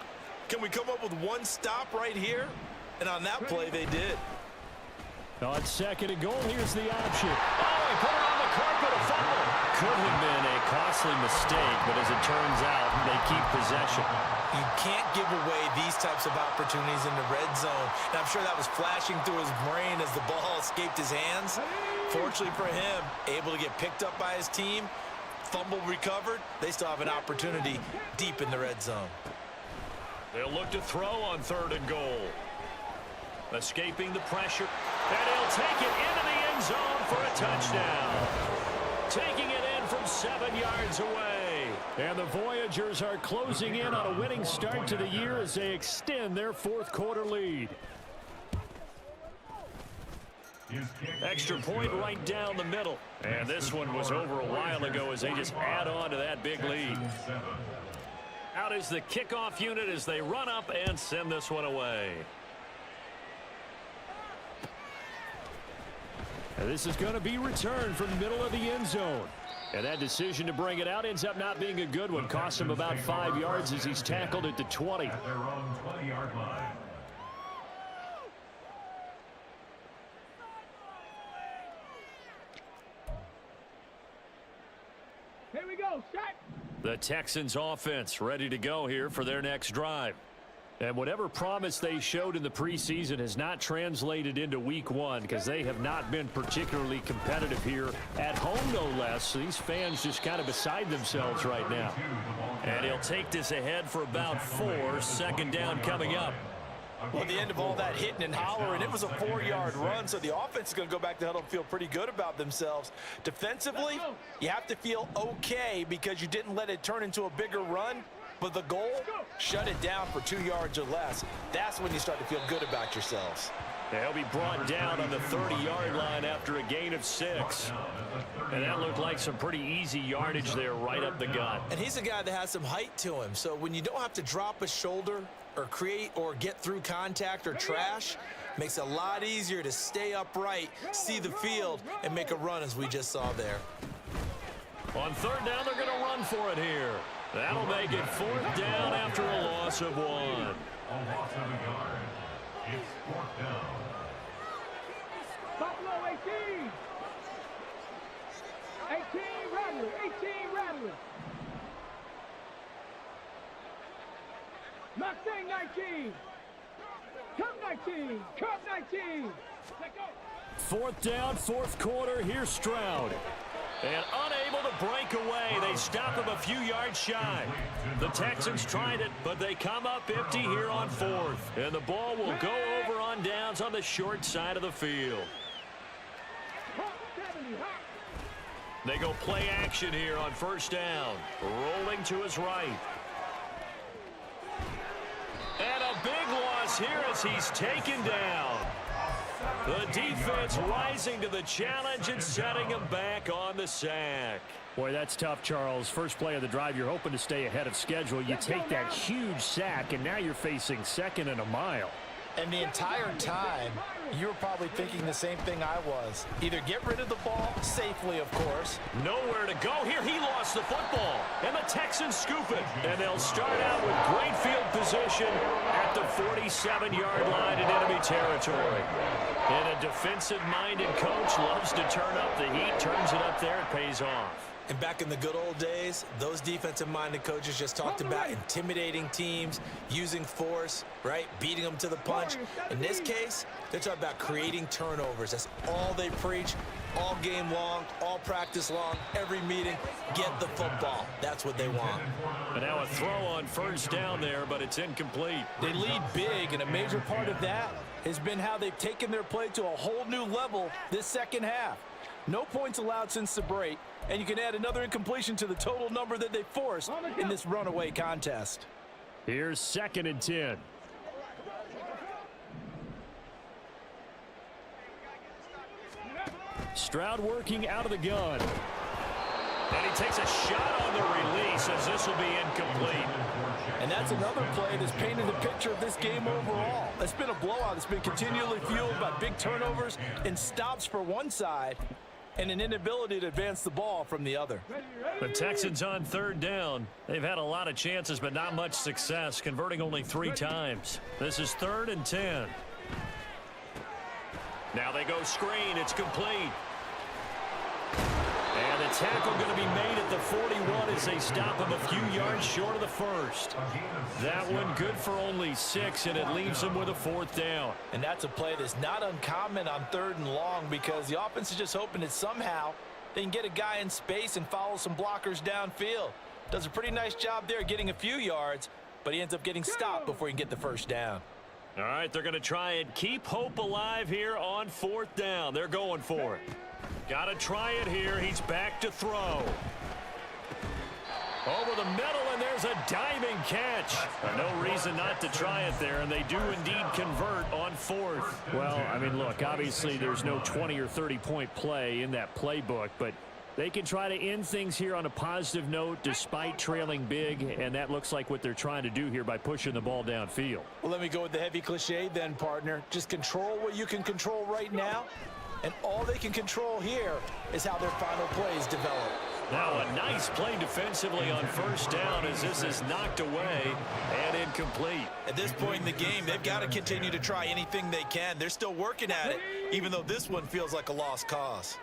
Can we come up with one stop right here? And on that play, they did.
On 2nd and goal, here's the option.
Oh, he put it on the carpet, a fumble. Could have been a costly mistake, but as it turns out, they keep possession.
You can't give away these types of opportunities in the red zone. And I'm sure that was flashing through his brain as the ball escaped his hands. Fortunately for him, able to get picked up by his team, fumble recovered. They still have an opportunity deep in the red zone.
They'll look to throw on 3rd and goal. Escaping the pressure, and he'll take it into the end zone for a touchdown. Taking it in from 7 yards away.
And the Voyagers are closing in on a winning start to the year as they extend their 4th quarter lead. Extra point right down the middle. And this one was over a while ago as they just add on to that big lead. Out is the kickoff unit as they run up and send this one away. And this is going to be returned from the middle of the end zone. And that decision to bring it out ends up not being a good one. Cost him about 5 yards as he's tackled at the 20.
At their own 20-yard line.
Here we go, set.
The Texans offense ready to go here for their next drive. And whatever promise they showed in the preseason has not translated into week one because they have not been particularly competitive here at home, no less. So these fans just kind of beside themselves right now. And he'll take this ahead for about 4. 2nd down coming up.
Well, at the end of all that hitting and hollering, it was a 4-yard run, so the offense is going to go back to huddle and feel pretty good about themselves. Defensively, you have to feel okay because you didn't let it turn into a bigger run. But the goal, shut it down for 2 yards or less. That's when you start to feel good about yourselves.
They'll be brought down on the 30-yard line after a gain of 6. And that looked like some pretty easy yardage there right up the gut.
And he's a guy that has some height to him. So when you don't have to drop a shoulder or create or get through contact or trash, makes it a lot easier to stay upright, see the field, and make a run as we just saw there.
On 3rd down, they're going to run for it here. That'll make it 4th down after a loss of 1.
A loss of a yard. It's 4th down.
Buffalo 18. 18 Rattler. 18 Rattler. Mustang 19. Cup 19. Cup 19. Let go.
4th down, 4th quarter. Here's Stroud. And unable to break away. They stop him a few yards shy. The Texans tried it, but they come up empty here on 4th. And the ball will go over on downs on the short side of the field. They go play action here on 1st down. Rolling to his right. And a big loss here as he's taken down. The defense rising to the challenge and setting him back on the sack.
Boy, that's tough, Charles. First play of the drive, you're hoping to stay ahead of schedule. You take that huge sack, and now you're facing 2nd and a mile.
And the entire time, you were probably thinking the same thing I was. Either get rid of the ball, safely, of course.
Nowhere to go here. He lost the football. And the Texans scoop it. And they'll start out with great field position at the 47-yard line in enemy territory. And a defensive-minded coach loves to turn up the heat, turns it up there, it pays off.
And back in the good old days, those defensive-minded coaches just talked about intimidating teams, using force, right, beating them to the punch. In this case, they're talking about creating turnovers. That's all they preach, all game long, all practice long, every meeting. Get the football. That's what they want.
And now a throw on 1st down there, but it's incomplete.
They lead big, and a major part of that has been how they've taken their play to a whole new level this 2nd half. No points allowed since the break, and you can add another incompletion to the total number that they forced in this runaway contest.
Here's 2nd and 10.
Stroud working out of the gun. And he takes a shot on the release as this will be incomplete.
And that's another play that's painted the picture of this game overall. It's been a blowout. It's been continually fueled by big turnovers and stops for one side and an inability to advance the ball from the other.
The Texans on 3rd down. They've had a lot of chances, but not much success, converting only 3 times. This is 3rd and 10. Now they go screen. It's complete. And the tackle going to be made at the 41 as they stop him a few yards short of the 1st. That one good for only 6, and it leaves them with a 4th down.
And that's a play that's not uncommon on 3rd and long because the offense is just hoping that somehow they can get a guy in space and follow some blockers downfield. Does a pretty nice job there getting a few yards, but he ends up getting stopped before he can get the 1st down.
All right, they're going to try and keep hope alive here on 4th down. They're going for it. Got to try it here. He's back to throw. Over the middle, and there's a diving catch. No reason not to try it there, and they do indeed convert on fourth. Well, I mean, look, obviously there's no 20 or 30-point play in that playbook, but they can try to end things here on a positive note despite trailing big, and that looks like what they're trying to do here by pushing the ball downfield.
Well, let me go with the heavy cliche then, partner. Just control what you can control right now, and all they can control here is how their final plays develop.
Now a nice play defensively on first down as this is knocked away and incomplete.
At this point in the game, they've got to continue to try anything they can. They're still working at it, even though this one feels like a lost cause.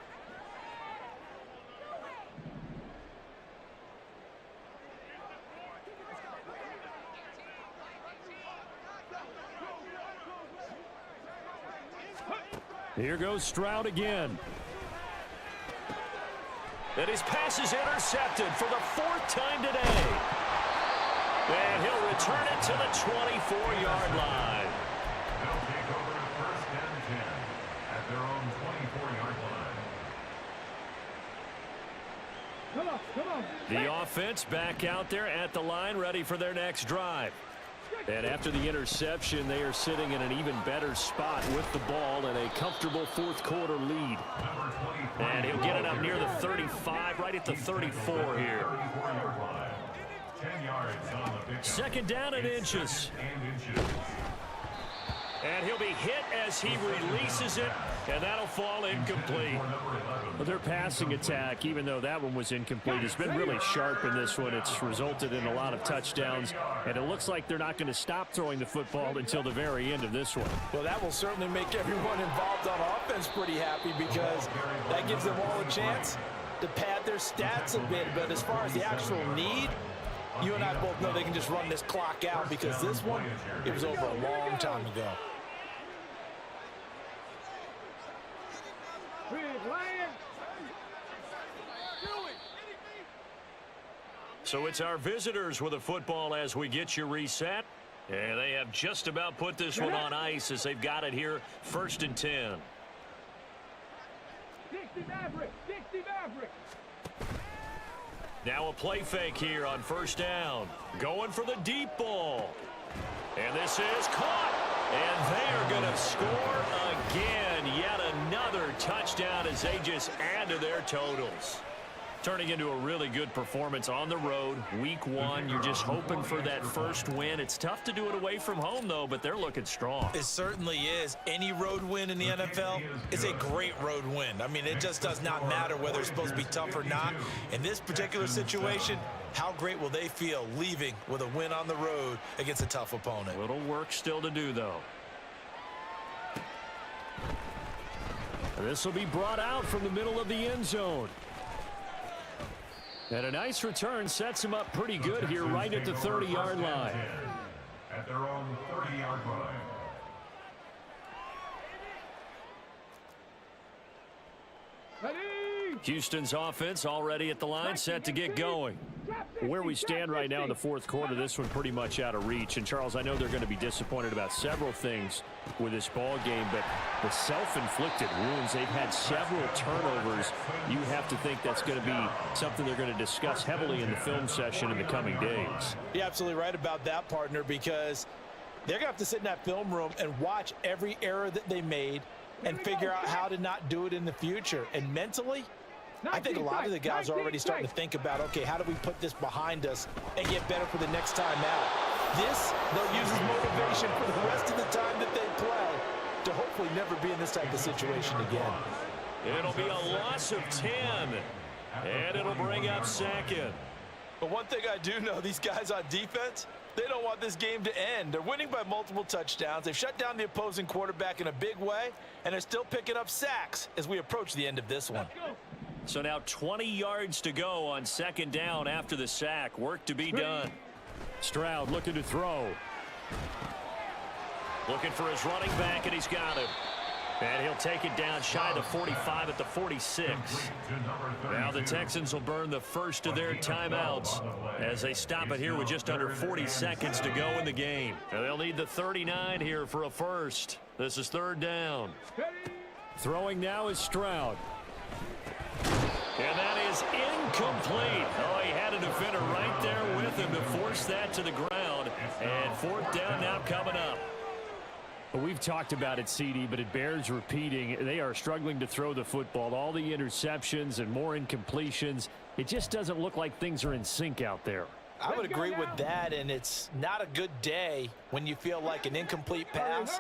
Here goes Stroud again. And his pass is intercepted for the fourth time today. And he'll return it to the 24-yard line.
They'll take over first and 10 at their own 24-yard line.
Come on, come on.
The offense back out there at the line, ready for their next drive. And after the interception, they are sitting in an even better spot with the ball and a comfortable fourth-quarter lead. And he'll get it up near the 35, right at the 34 here.
10 yards on the big
Second down and inches. And he'll be hit as he releases it, and that'll fall incomplete. But their passing attack, even though that one was incomplete, has been really sharp in this one. It's resulted in a lot of touchdowns, and it looks like they're not going to stop throwing the football until the very end of this one.
Well, that will certainly make everyone involved on offense pretty happy because that gives them all a chance to pad their stats a bit. But as far as the actual need, you and I both know they can just run this clock out because this one, it was over a long time ago.
So it's our visitors with a football as we get you reset. And they have just about put this one on ice as they've got it here, 1st and 10.
60 Maverick, 60 Maverick.
Now a play fake here on first down. Going for the deep ball. And this is caught. And they are going to score again. Yet another touchdown as they just add to their totals. Turning into a really good performance on the road. Week 1, you're just hoping for that first win. It's tough to do it away from home, though, but they're looking strong.
It certainly is. Any road win in the NFL is a great road win. I mean, it just does not matter whether it's supposed to be tough or not. In this particular situation, how great will they feel leaving with a win on the road against a tough opponent?
A little work still to do, though. This will be brought out from the middle of the end zone. And a nice return sets him up pretty good here right at the 30-yard line.
At their own 30-yard line.
Houston's offense already at the line, set to get going. Where we stand right now in the fourth quarter, this one pretty much out of reach. And, Charles, I know they're going to be disappointed about several things with this ball game, but the self-inflicted wounds, they've had several turnovers. You have to think that's going to be something they're going to discuss heavily in the film session in the coming days.
You're absolutely right about that, partner, because they're going to have to sit in that film room and watch every error that they made and figure out how to not do it in the future. And mentally, I think a lot of the guys are already starting to think about, okay, how do we put this behind us and get better for the next time out? This, they'll use as motivation for the rest of the time that they play to hopefully never be in this type of situation again.
It'll be a loss of 10, and it'll bring up second.
But one thing I do know, these guys on defense, they don't want this game to end. They're winning by multiple touchdowns. They've shut down the opposing quarterback in a big way, and they're still picking up sacks as we approach the end of this one.
So now 20 yards to go on second down after the sack. Work to be done. Stroud looking to throw. Looking for his running back, and he's got him. And he'll take it down shy of the 45 at the 46. Now the Texans will burn the first of their timeouts as they stop it here with just under 40 seconds to go in the game. And they'll need the 39 here for a first. This is third down. Throwing now is Stroud. And that is incomplete. Oh, he had a defender right there with him to force that to the ground. And fourth down now coming up. Well, we've talked about it, CD, but it bears repeating. They are struggling to throw the football. All the interceptions and more incompletions. It just doesn't look like things are in sync out there.
I would agree with that, and it's not a good day when you feel like an incomplete pass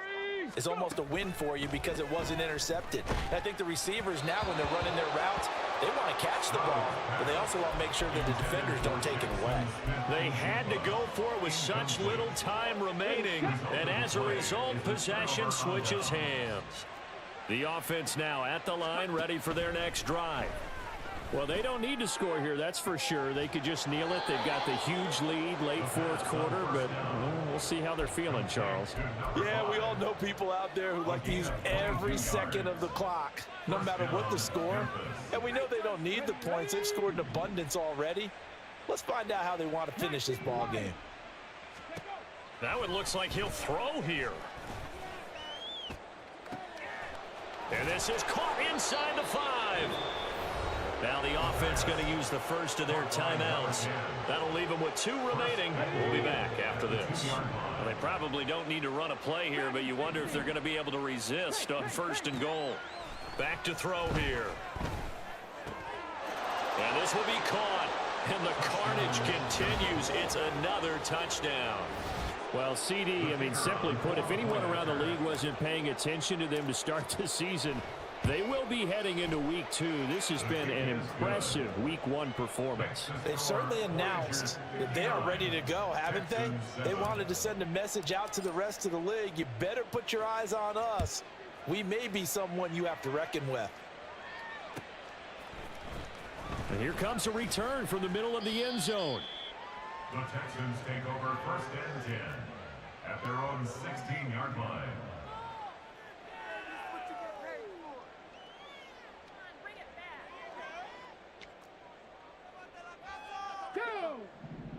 is almost a win for you because it wasn't intercepted. I think the receivers now, when they're running their routes, they want to catch the ball, but they also want to make sure that the defenders don't take it away.
They had to go for it with such little time remaining, and as a result, possession switches hands. The offense now at the line, ready for their next drive. Well, they don't need to score here, that's for sure. They could just kneel it. They've got the huge lead late fourth quarter, but we'll see how they're feeling, Charles.
Yeah, we all know people out there who like to use every second of the clock, no matter what the score. And we know they don't need the points. They've scored in abundance already. Let's find out how they want to finish this ball game.
Now it looks like he'll throw here. And this is caught inside the 5. Now the offense going to use the first of their timeouts. That'll leave them with 2 remaining. We'll be back after this. Well, they probably don't need to run a play here, but you wonder if they're going to be able to resist on 1st and goal. Back to throw here. And this will be caught. And the carnage continues. It's another touchdown.
Well, CD, I mean, simply put, if anyone around the league wasn't paying attention to them to start the season, they will be heading into week 2. This has been an impressive week 1 performance.
They've certainly announced that they are ready to go, haven't they? They wanted to send a message out to the rest of the league. You better put your eyes on us. We may be someone you have to reckon with.
And here comes a return from the middle of the end zone.
The Texans take over 1st and 10 at their own 16-yard line.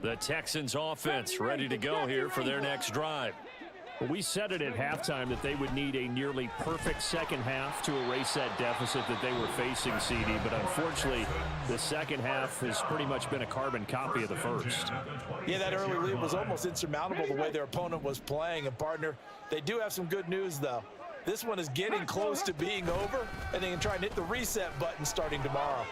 The Texans offense ready to go here for their next drive.
Well, we said it at halftime that they would need a nearly perfect second half to erase that deficit that they were facing, CD, but unfortunately, the second half has pretty much been a carbon copy of the first.
Yeah, that early lead was almost insurmountable the way their opponent was playing. And, partner, they do have some good news, though. This one is getting close to being over, and they can try and hit the reset button starting tomorrow.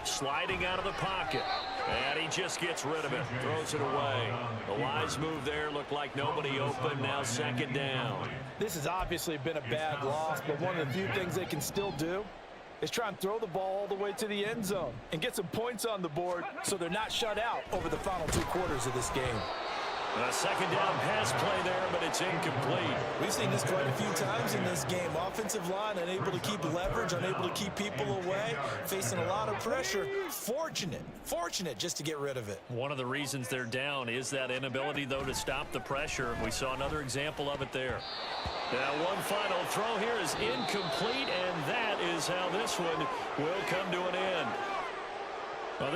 Sliding out of the pocket. And he just gets rid of it. Throws it away. The wise move there. Looked like nobody open. Now 2nd down.
This has obviously been a bad loss, but one of the few things they can still do is try and throw the ball all the way to the end zone and get some points on the board so they're not shut out over the final 2 quarters of this game.
A 2nd down pass play there, but it's incomplete.
We've seen this quite a few times in this game. Offensive line unable to keep leverage, unable to keep people away, facing a lot of pressure. Fortunate just to get rid of it.
One of the reasons they're down is that inability, though, to stop the pressure. We saw another example of it there. Now one final throw here is incomplete, and that is how this one will come to an end. Well, this